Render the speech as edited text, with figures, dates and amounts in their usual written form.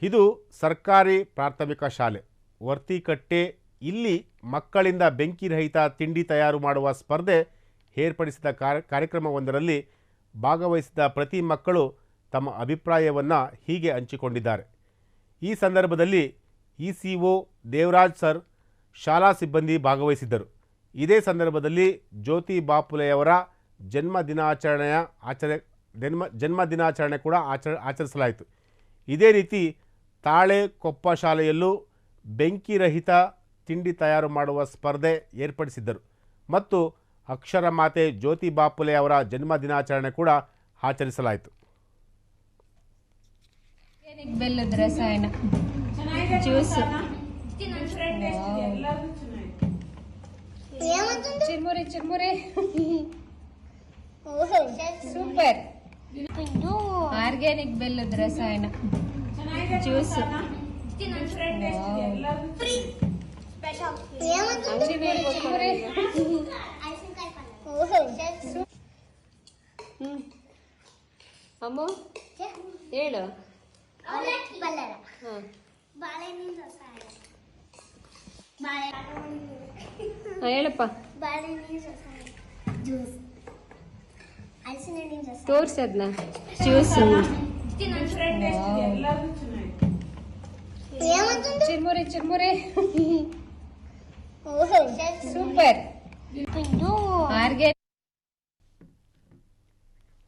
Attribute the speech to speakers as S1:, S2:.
S1: ಇದು ಸರ್ಕಾರಿ ಪ್ರಾಥಮಿಕ ಶಾಲೆ ವರ್ತಿಕಟ್ಟೆ. ಇಲ್ಲಿ ಮಕ್ಕಳಿಂದ ಬೆಂಕಿ ರಹಿತ ತಿಂಡಿ ತಯಾರು ಮಾಡುವ ಸ್ಪರ್ಧೆ ಏರ್ಪಡಿಸಿದ ಕಾರ್ಯಕ್ರಮವೊಂದರಲ್ಲಿ ಭಾಗವಹಿಸಿದ ಪ್ರತಿ ಮಕ್ಕಳು ತಮ್ಮ ಅಭಿಪ್ರಾಯವನ್ನು ಹೀಗೆ ಹಂಚಿಕೊಂಡಿದ್ದಾರೆ. ಈ ಸಂದರ್ಭದಲ್ಲಿ ಇಸಿಒ ದೇವರಾಜ್ ಸರ್, ಶಾಲಾ ಸಿಬ್ಬಂದಿ ಭಾಗವಹಿಸಿದ್ದರು. ಇದೇ ಸಂದರ್ಭದಲ್ಲಿ ಜ್ಯೋತಿ ಬಾಪುಲೆಯವರ ಜನ್ಮ ದಿನಾಚರಣೆ ಕೂಡ ಆಚರಿಸಲಾಯಿತು. ಇದೇ ರೀತಿ ತಾಳೆಕೊಪ್ಪ ಶಾಲೆಯಲ್ಲೂ ಬೆಂಕಿ ರಹಿತ ತಿಂಡಿ ತಯಾರು ಮಾಡುವ ಸ್ಪರ್ಧೆ ಏರ್ಪಡಿಸಿದ್ದರು ಮತ್ತು ಅಕ್ಷರ ಮಾತೆ ಜ್ಯೋತಿ ಬಾಪುಲೆ ಅವರ ಜನ್ಮ ದಿನಾಚರಣೆ ಕೂಡ ಆಚರಿಸಲಾಯಿತು.
S2: ಬೆಲ್ಲದ ರಸಾಯನ juice, churmuri churmuri super. Organic ಬೆಲ್ಲದ ರಸಾಯನ ಜ್ಯೂಸ್, ಚಿರ್ಮುರಿ. ಅಮ್ಮ ಹೇಳು. ಹೇಳಪ್ಪ, ತೋರ್ಸದ್ನ juice, churmuri churmuri super. Organic